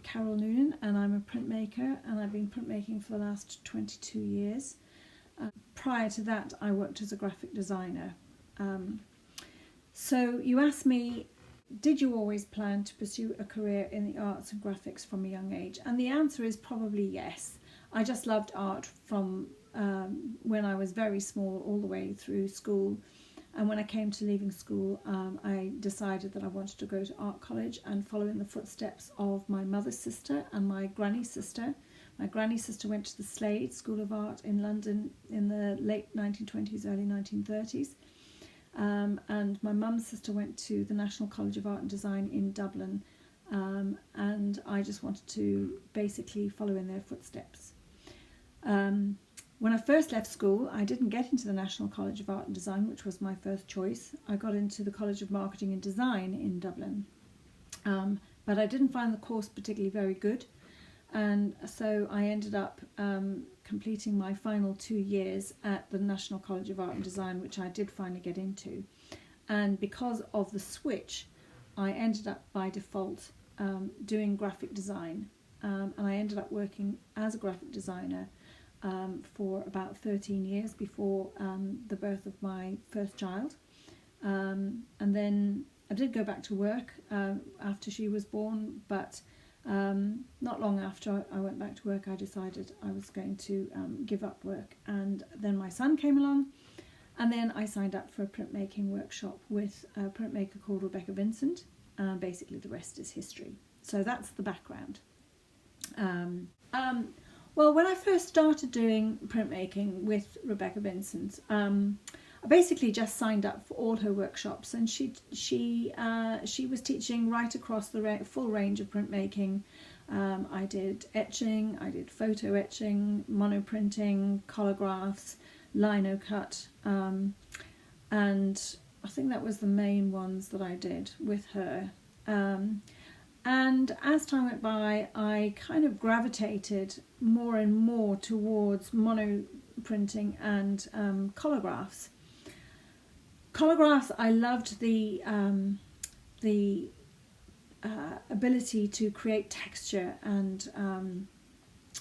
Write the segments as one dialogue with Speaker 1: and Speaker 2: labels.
Speaker 1: Carol Nunan, and I'm a printmaker, and I've been printmaking for the last 22 years. Prior to that, I worked as a graphic designer. So you asked me, did you always plan to pursue a career in the arts and graphics from a young age? And the answer is probably yes. I just loved art from when I was very small all the way through school. And when I came to leaving school, I decided that I wanted to go to art college and follow in the footsteps of my mother's sister and my granny's sister. My granny's sister went to the Slade School of Art in London in the late 1920s, early 1930s. And my mum's sister went to the National College of Art and Design in Dublin. And I just wanted to basically follow in their footsteps. When I first left school, I didn't get into the National College of Art and Design, which was my first choice. I got into the College of Marketing and Design in Dublin. But I didn't find the course particularly very good. And so I ended up completing my final 2 years at the National College of Art and Design, which I did finally get into. And because of the switch, I ended up by default doing graphic design. And I ended up working as a graphic designer for about 13 years before the birth of my first child. And then I did go back to work after she was born, but not long after I went back to work, I decided I was going to give up work. And then my son came along, and then I signed up for a printmaking workshop with a printmaker called Rebecca Vincent. Basically, the rest is history. So that's the background. Well, when I first started doing printmaking with Rebecca Vincent, I basically just signed up for all her workshops, and she was teaching right across the full range of printmaking. I did etching, I did photo etching, monoprinting, collagraphs, lino cut, and I think that was the main ones that I did with her. And as time went by, I kind of gravitated more and more towards monoprinting and collagraphs. Collagraphs, I loved the ability to create texture and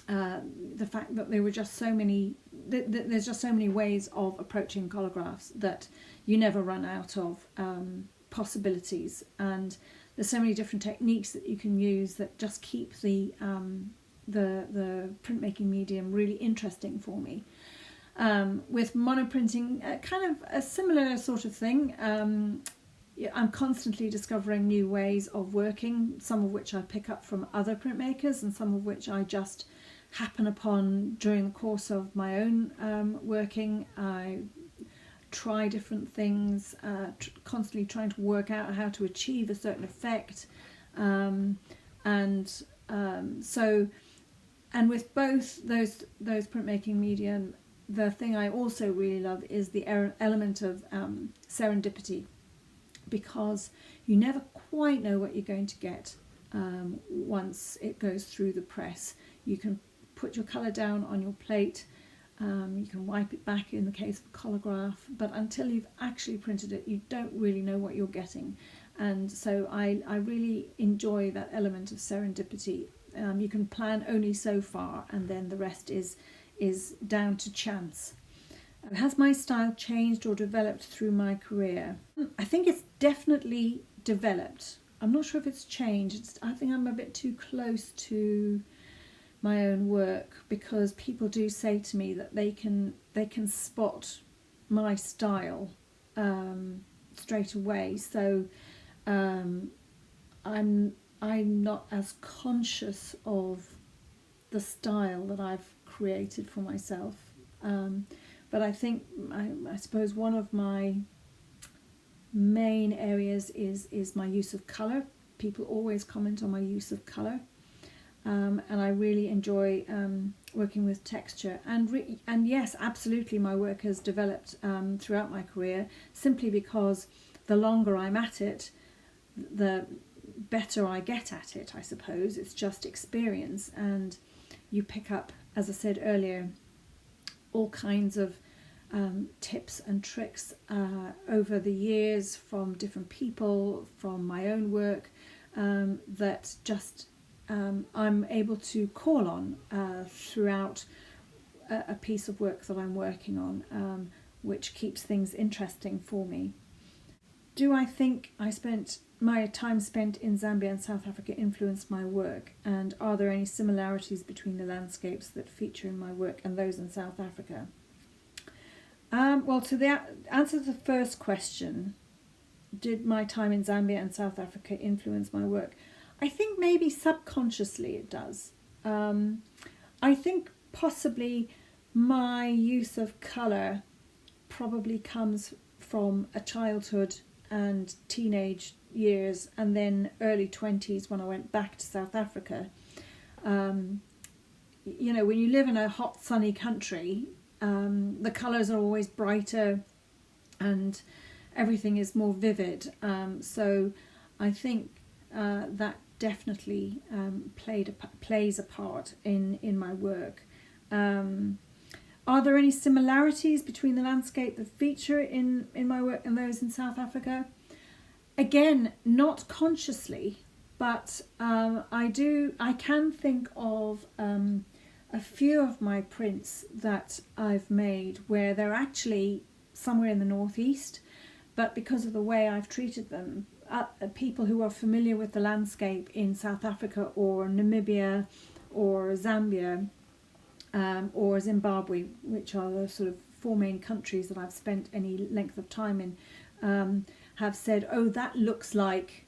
Speaker 1: the fact that there were just so many. There's just so many ways of approaching collagraphs that you never run out of possibilities, and there's so many different techniques that you can use that just keep the printmaking medium really interesting for me. With monoprinting, kind of a similar sort of thing. I'm constantly discovering new ways of working, some of which I pick up from other printmakers and some of which I just happen upon during the course of my own working. I try different things, constantly trying to work out how to achieve a certain effect. And with both those printmaking medium, the thing I also really love is the element of serendipity, because you never quite know what you're going to get once it goes through the press. You can put your colour down on your plate, you can wipe it back in the case of a collagraph, but until you've actually printed it, you don't really know what you're getting. And so I really enjoy that element of serendipity. You can plan only so far, and then the rest is down to chance. Has my style changed or developed through my career? I think it's definitely developed. I'm not sure if it's changed. I think I'm a bit too close to my own work, because people do say to me that they can spot my style straight away. So I'm not as conscious of the style that I've created for myself. But I think, I suppose one of my main areas is my use of colour. People always comment on my use of colour. And I really enjoy working with texture. And yes, absolutely, my work has developed throughout my career, simply because the longer I'm at it, the better I get at it, I suppose. It's just experience, and you pick up, as I said earlier, all kinds of tips and tricks over the years from different people, from my own work, that just I'm able to call on throughout a piece of work that I'm working on, which keeps things interesting for me. Do I think my time spent in Zambia and South Africa influenced my work? And are there any similarities between the landscapes that feature in my work and those in South Africa? Well, to the answer to the first question, did my time in Zambia and South Africa influence my work? I think maybe subconsciously it does. I think possibly my use of colour probably comes from a childhood and teenage years and then early 20s when I went back to South Africa. You know, when you live in a hot sunny country, the colours are always brighter and everything is more vivid. So I think that definitely plays a part in my work. Are there any similarities between the landscape that feature in my work and those in South Africa? Again, not consciously, but I can think of a few of my prints that I've made where they're actually somewhere in the northeast, but because of the way I've treated them, people who are familiar with the landscape in South Africa or Namibia or Zambia or Zimbabwe, which are the sort of four main countries that I've spent any length of time in, have said, oh, that looks like,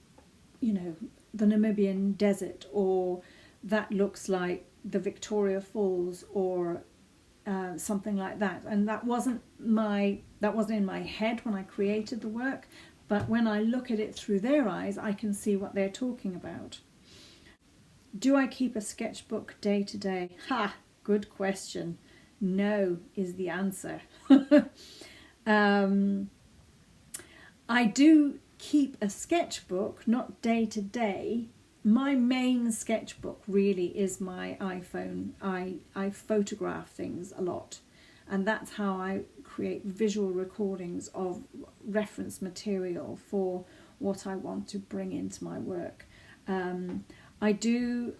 Speaker 1: you know, the Namibian desert, or that looks like the Victoria Falls, or something like that. And that wasn't in my head when I created the work, but when I look at it through their eyes, I can see what they're talking about. Do I keep a sketchbook day to day? Ha! Good question. No is the answer. I do keep a sketchbook, not day to day. My main sketchbook really is my iPhone. I photograph things a lot, and that's how I create visual recordings of reference material for what I want to bring into my work. I do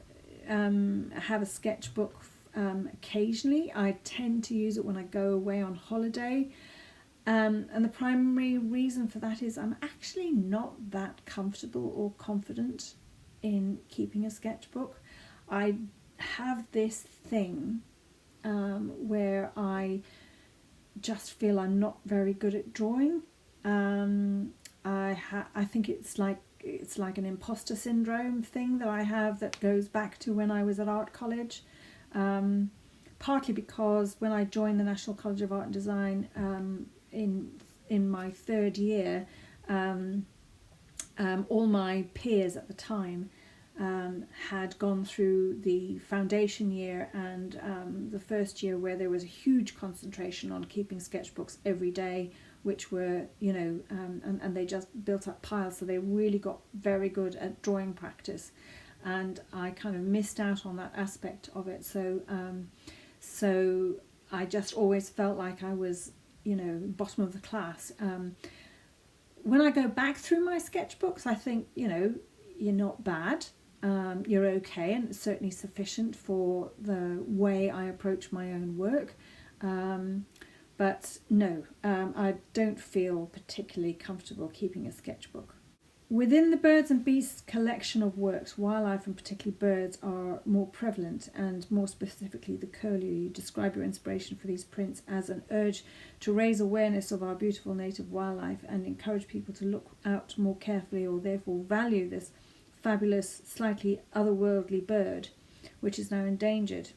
Speaker 1: have a sketchbook occasionally. I tend to use it when I go away on holiday. And the primary reason for that is I'm actually not that comfortable or confident in keeping a sketchbook. I have this thing where I just feel I'm not very good at drawing. I think it's like an imposter syndrome thing that I have that goes back to when I was at art college. Partly because when I joined the National College of Art and Design in my third year, all my peers at the time had gone through the foundation year and the first year where there was a huge concentration on keeping sketchbooks every day, which were, you know, and they just built up piles, so they really got very good at drawing practice. And I kind of missed out on that aspect of it. So I just always felt like I was, you know, bottom of the class. When I go back through my sketchbooks, I think, you know, you're not bad. You're okay, and it's certainly sufficient for the way I approach my own work. But no, I don't feel particularly comfortable keeping a sketchbook. Within the birds and beasts collection of works, wildlife and particularly birds are more prevalent, and more specifically the curlew. You describe your inspiration for these prints as an urge to raise awareness of our beautiful native wildlife and encourage people to look out more carefully, or therefore value this fabulous, slightly otherworldly bird, which is now endangered.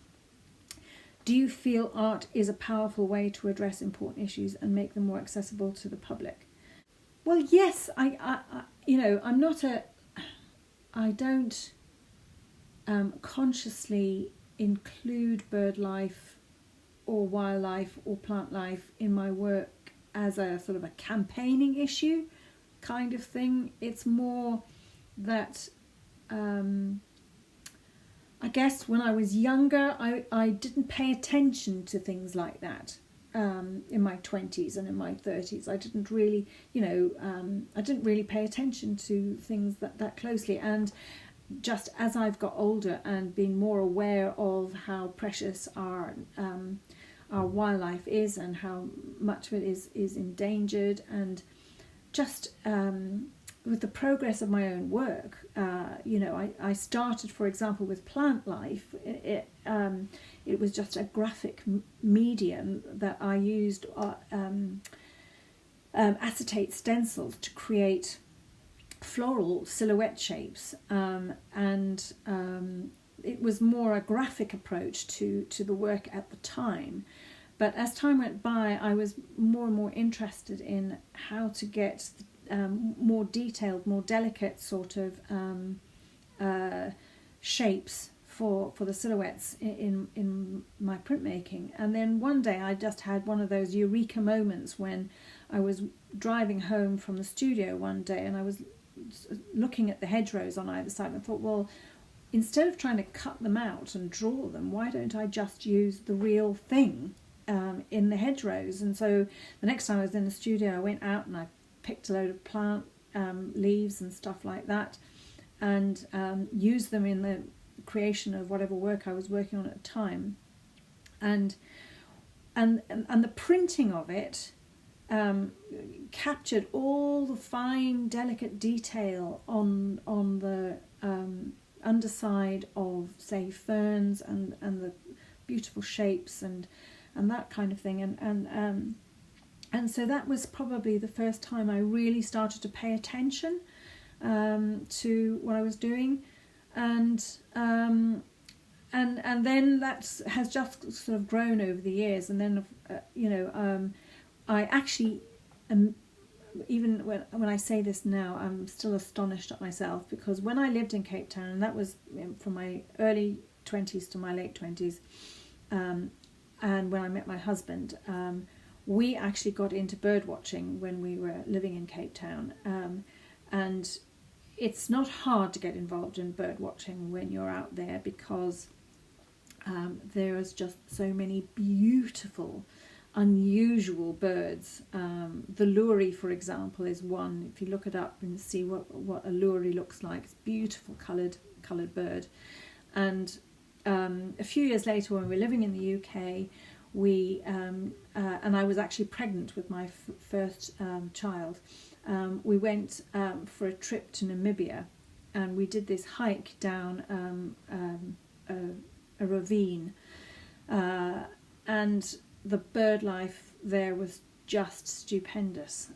Speaker 1: Do you feel art is a powerful way to address important issues and make them more accessible to the public? Well, yes, I you know, I don't consciously include bird life or wildlife or plant life in my work as a sort of a campaigning issue kind of thing. It's more that I guess when I was younger, I didn't pay attention to things like that. In my 20s and in my 30s, I didn't really, you know, I didn't really pay attention to things that closely. And just as I've got older and been more aware of how precious our wildlife is and how much of it is endangered, and just with the progress of my own work, I started, for example, with plant life. It was just a graphic medium that I used acetate stencils to create floral silhouette shapes, and it was more a graphic approach to the work at the time. But as time went by, I was more and more interested in how to get more detailed, more delicate sort of shapes for the silhouettes in my printmaking. And then one day I just had one of those eureka moments when I was driving home from the studio one day, and I was looking at the hedgerows on either side, and I thought, well, instead of trying to cut them out and draw them, why don't I just use the real thing in the hedgerows? And so the next time I was in the studio, I went out and I picked a load of plant leaves and stuff like that, and used them in the creation of whatever work I was working on at the time. And the printing of it captured all the fine, delicate detail on the underside of, say, ferns and the beautiful shapes and that kind of thing. And so that was probably the first time I really started to pay attention to what I was doing, and then that has just sort of grown over the years. And then I actually even when I say this now, I'm still astonished at myself, because when I lived in Cape Town, and that was from my early 20s to my late 20s, and when I met my husband, we actually got into bird watching when we were living in Cape Town, and it's not hard to get involved in bird watching when you're out there, because there is just so many beautiful, unusual birds. The lory, for example, is one. If you look it up and see what a lory looks like, it's a beautiful coloured bird. And a few years later, when we were living in the UK, we and I was actually pregnant with my first child. We went for a trip to Namibia, and we did this hike down a ravine, and the bird life there was just stupendous.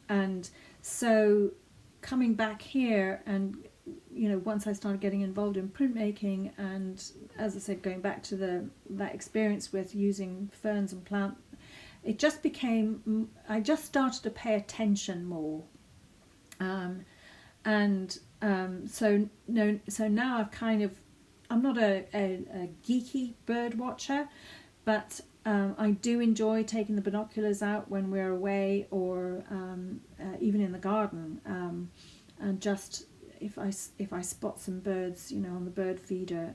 Speaker 1: And so coming back here, and once I started getting involved in printmaking, and as I said, going back to that experience with using ferns and plant, it just became, I just started to pay attention more. So now I'm not a geeky bird watcher, but I do enjoy taking the binoculars out when we're away, or even in the garden, and just if I spot some birds, on the bird feeder,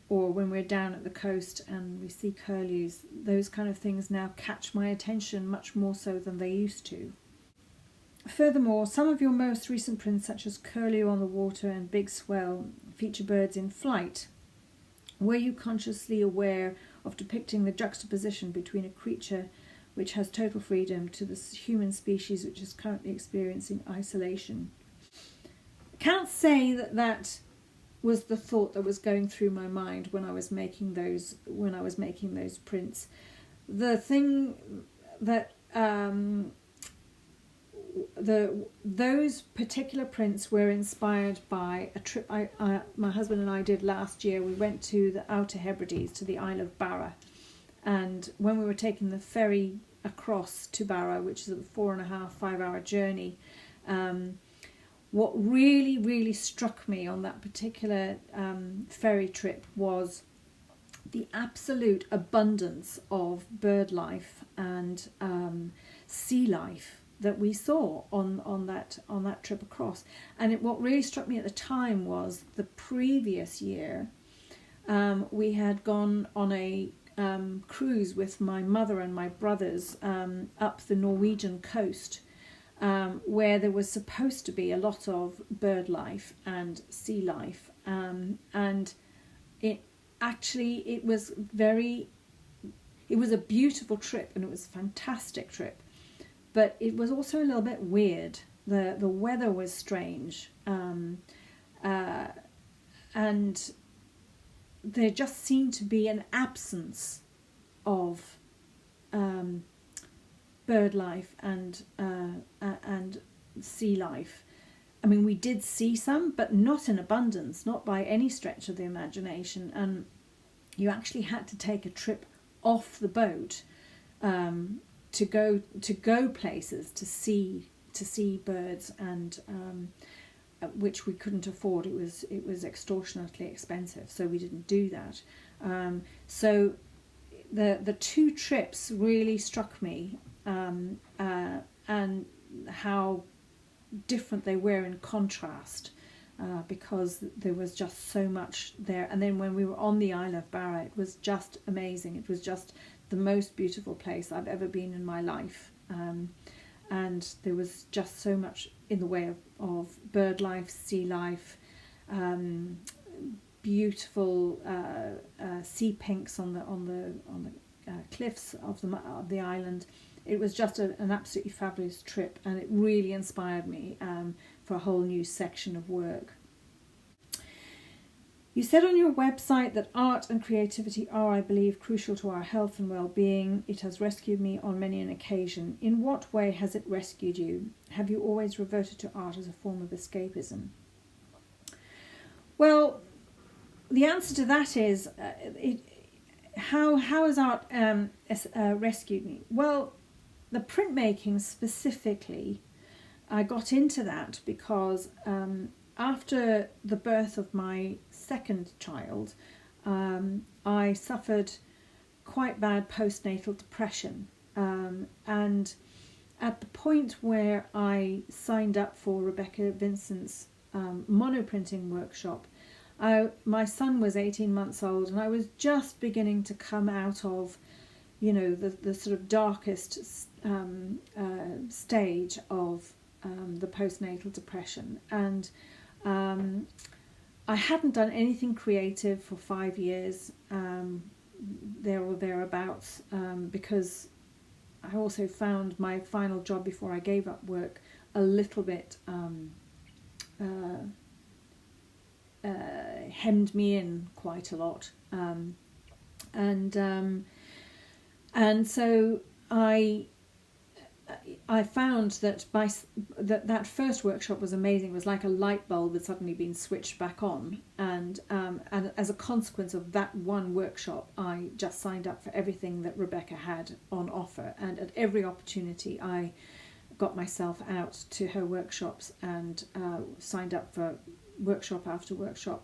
Speaker 1: or when we're down at the coast and we see curlews, those kind of things now catch my attention much more so than they used to. Furthermore, some of your most recent prints, such as Curlew on the Water and Big Swell, feature birds in flight. Were you consciously aware of depicting the juxtaposition between a creature which has total freedom to the human species which is currently experiencing isolation? I can't say that was the thought that was going through my mind when I was making those prints. The thing that those particular prints were inspired by a trip my husband and I did last year. We went to the Outer Hebrides, to the Isle of Barra, and when we were taking the ferry across to Barra, which is a 4.5-5 hour journey, what really, really struck me on that particular ferry trip was the absolute abundance of bird life and sea life that we saw on that trip across. And what really struck me at the time was the previous year we had gone on a cruise with my mother and my brothers up the Norwegian coast, where there was supposed to be a lot of bird life and sea life, and it was a beautiful trip, and it was a fantastic trip, but it was also a little bit weird. The weather was strange, and there just seemed to be an absence of bird life and sea life. I mean, we did see some, but not in abundance, not by any stretch of the imagination. And you actually had to take a trip off the boat to go places to see birds, and which we couldn't afford. It was extortionately expensive, so we didn't do that. So the two trips really struck me, and how different they were in contrast, because there was just so much there. And then when we were on the Isle of Barra, it was just amazing. It was just the most beautiful place I've ever been in my life, and there was just so much in the way of bird life, sea life, beautiful sea pinks on the cliffs of the island. It was just an absolutely fabulous trip, and it really inspired me for a whole new section of work. You said on your website that art and creativity are, I believe, crucial to our health and well-being. It has rescued me on many an occasion. In what way has it rescued you? Have you always reverted to art as a form of escapism? Well, the answer to that is, how has art rescued me? Well, the printmaking specifically, I got into that because after the birth of my second child, I suffered quite bad postnatal depression, and at the point where I signed up for Rebecca Vincent's monoprinting workshop, my son was 18 months old, and I was just beginning to come out of, the sort of darkest stage of the postnatal depression, and I hadn't done anything creative for 5 years, there or thereabouts, because I also found my final job before I gave up work a little bit hemmed me in quite a lot, and so I found that that first workshop was amazing. It was like a light bulb had suddenly been switched back on, and as a consequence of that one workshop, I just signed up for everything that Rebecca had on offer, and at every opportunity I got myself out to her workshops and signed up for workshop after workshop,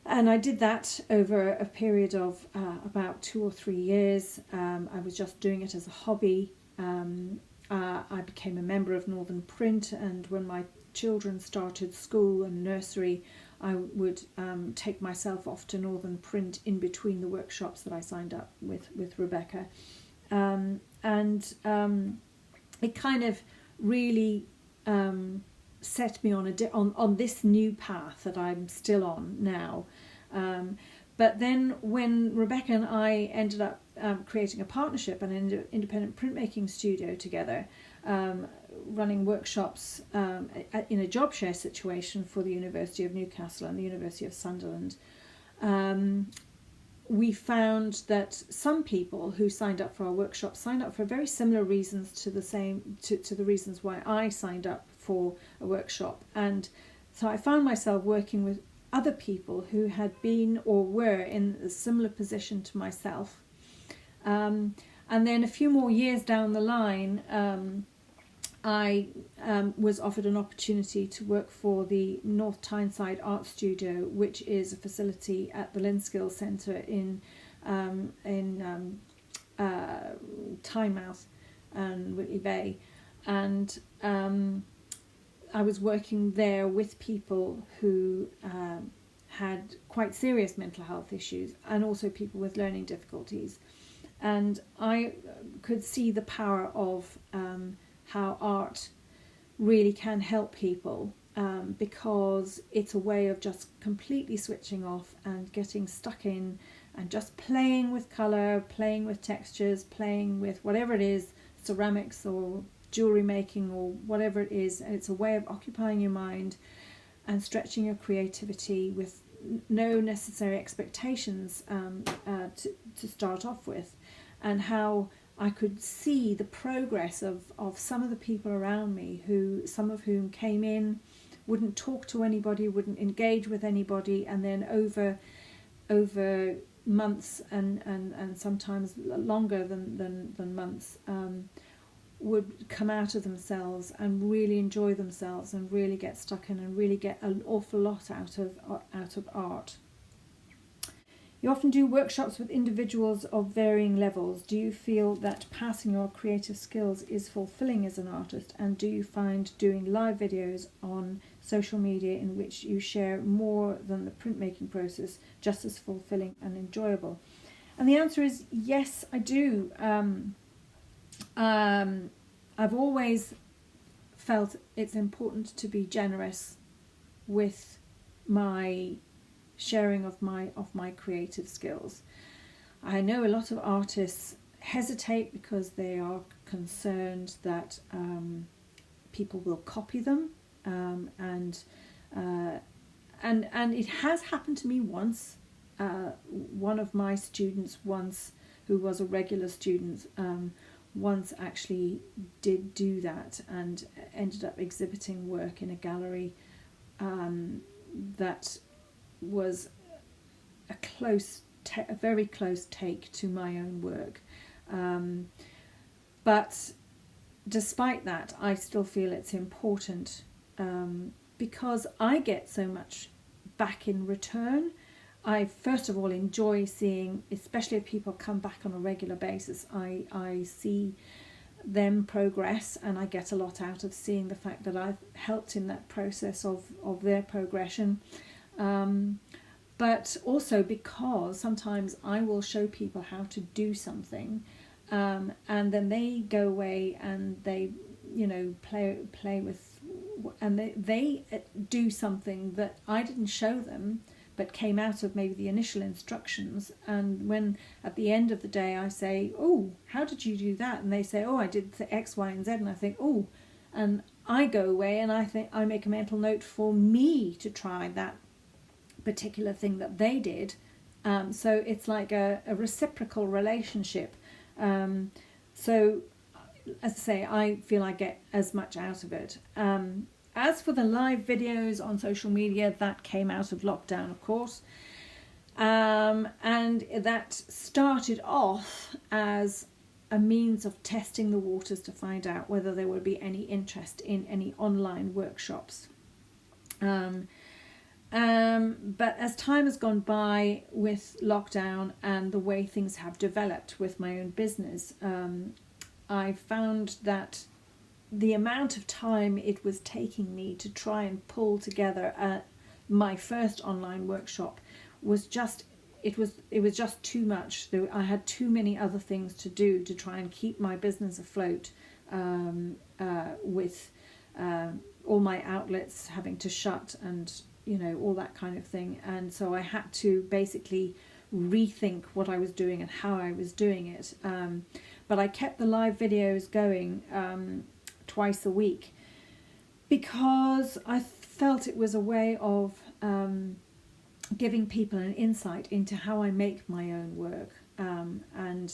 Speaker 1: and I did that over a period of about 2 or 3 years. I was just doing it as a hobby. I became a member of Northern Print, and when my children started school and nursery, I would take myself off to Northern Print in between the workshops that I signed up with Rebecca, and it kind of really set me on this new path that I'm still on now. But then when Rebecca and I ended up creating a partnership and an independent printmaking studio together, running workshops in a job share situation for the University of Newcastle and the University of Sunderland, we found that some people who signed up for our workshops signed up for very similar reasons to the reasons why I signed up for a workshop. And so I found myself working with other people who had been or were in a similar position to myself. And then a few more years down the line, I was offered an opportunity to work for the North Tyneside Art Studio, which is a facility at the Linskill Centre in Tynemouth and Whitley Bay. And I was working there with people who had quite serious mental health issues, and also people with learning difficulties. And I could see the power of how art really can help people, because it's a way of just completely switching off and getting stuck in and just playing with colour, playing with textures, playing with whatever it is, ceramics or jewellery making or whatever it is. And it's a way of occupying your mind and stretching your creativity with no necessary expectations to start off with. And how I could see the progress of some of the people around me, some of whom came in, wouldn't talk to anybody, wouldn't engage with anybody, and then over months and sometimes longer than months, would come out of themselves and really enjoy themselves and really get stuck in and really get an awful lot out of art. You often do workshops with individuals of varying levels. Do you feel that passing your creative skills is fulfilling as an artist? And do you find doing live videos on social media in which you share more than the printmaking process just as fulfilling and enjoyable? And the answer is yes, I do. I've always felt it's important to be generous with my sharing of my creative skills. I know a lot of artists hesitate because they are concerned that people will copy them, and it has happened to me once. One of my students once, who was a regular student, once actually did do that and ended up exhibiting work in a gallery that was a very close take to my own work. But despite that, I still feel it's important, because I get so much back in return. I first of all enjoy seeing, especially if people come back on a regular basis, I see them progress, and I get a lot out of seeing the fact that I've helped in that process of their progression. But also because sometimes I will show people how to do something, and then they go away and they, play with, and they do something that I didn't show them, but came out of maybe the initial instructions. And when at the end of the day I say, "Oh, how did you do that?" and they say, "Oh, I did the X, Y, and Z," and I think, "Oh," and I go away and I make a mental note for me to try that particular thing that they did. So it's like a reciprocal relationship. So as I say, I feel I get as much out of it. As for the live videos on social media, that came out of lockdown, of course. And that started off as a means of testing the waters to find out whether there would be any interest in any online workshops. But as time has gone by with lockdown and the way things have developed with my own business, I found that the amount of time it was taking me to try and pull together my first online workshop was just, it was just too much. I had too many other things to do to try and keep my business afloat, with all my outlets having to shut and all that kind of thing. And so I had to basically rethink what I was doing and how I was doing it. But I kept the live videos going twice a week because I felt it was a way of giving people an insight into how I make my own work. And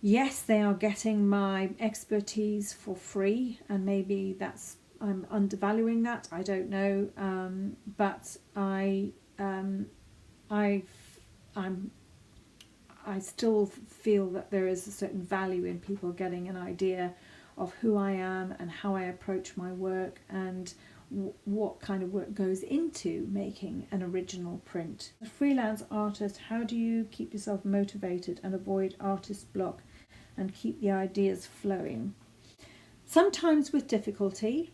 Speaker 1: yes, they are getting my expertise for free, and maybe I'm undervaluing that, I don't know, but I still feel that there is a certain value in people getting an idea of who I am and how I approach my work and what kind of work goes into making an original print. As a freelance artist, how do you keep yourself motivated and avoid artist block and keep the ideas flowing? Sometimes with difficulty.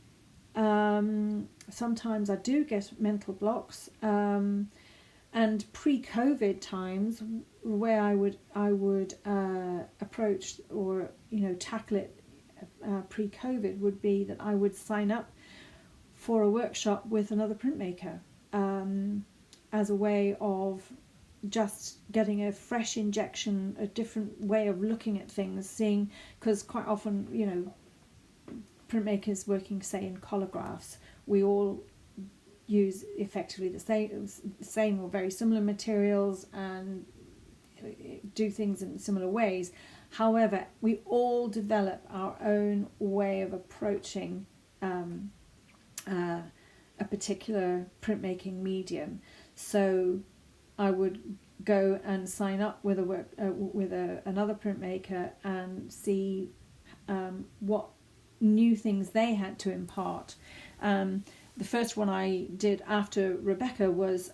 Speaker 1: Sometimes I do get mental blocks, and pre-COVID times where I would approach or tackle it pre-COVID would be that I would sign up for a workshop with another printmaker as a way of just getting a fresh injection, a different way of looking at things, seeing, because quite often, you know, printmakers working, say, in collagraphs, we all use effectively the same or very similar materials and do things in similar ways. However, we all develop our own way of approaching a particular printmaking medium. So I would go and sign up with another printmaker and see what new things they had to impart. The first one I did after Rebecca was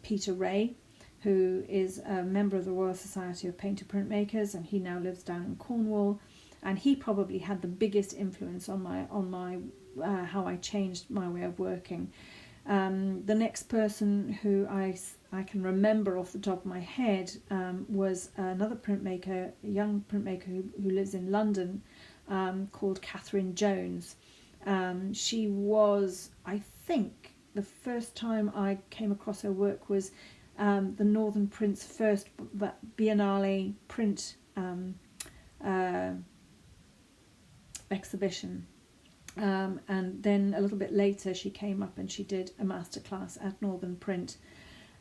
Speaker 1: Peter Ray, who is a member of the Royal Society of Painter Printmakers, and he now lives down in Cornwall, and he probably had the biggest influence on my how I changed my way of working. The next person who I can remember off the top of my head was another printmaker, a young printmaker who lives in London, called Catherine Jones. She was, I think, the first time I came across her work was the Northern Print's first Biennale print exhibition. And then a little bit later she came up and she did a masterclass at Northern Print,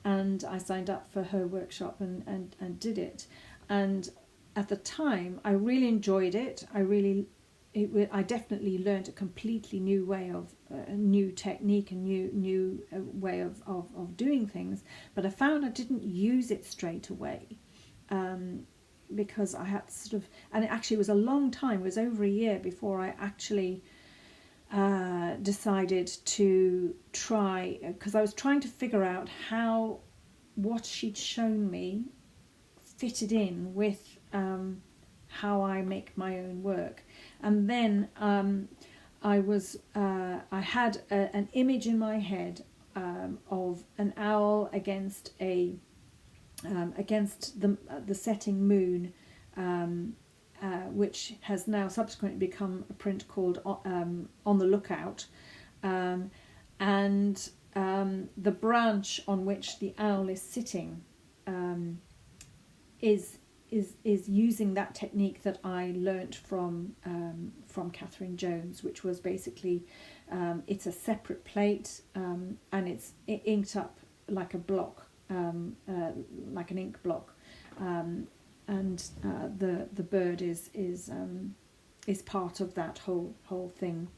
Speaker 1: and I signed up for her workshop and did it. And at the time I really enjoyed it. I definitely learned a completely new way of new technique and new way of doing things, but I found I didn't use it straight away because I had to sort of, and it actually was a long time, it was over a year before I actually decided to try, because I was trying to figure out how what she'd shown me fitted in with how I make my own work. And then I had an image in my head of an owl against the setting moon, which has now subsequently become a print called On the Lookout, and the branch on which the owl is sitting is using that technique that I learnt from Catherine Jones, which was basically it's a separate plate and it's inked up like a block, like an ink block, and the bird is part of that whole thing.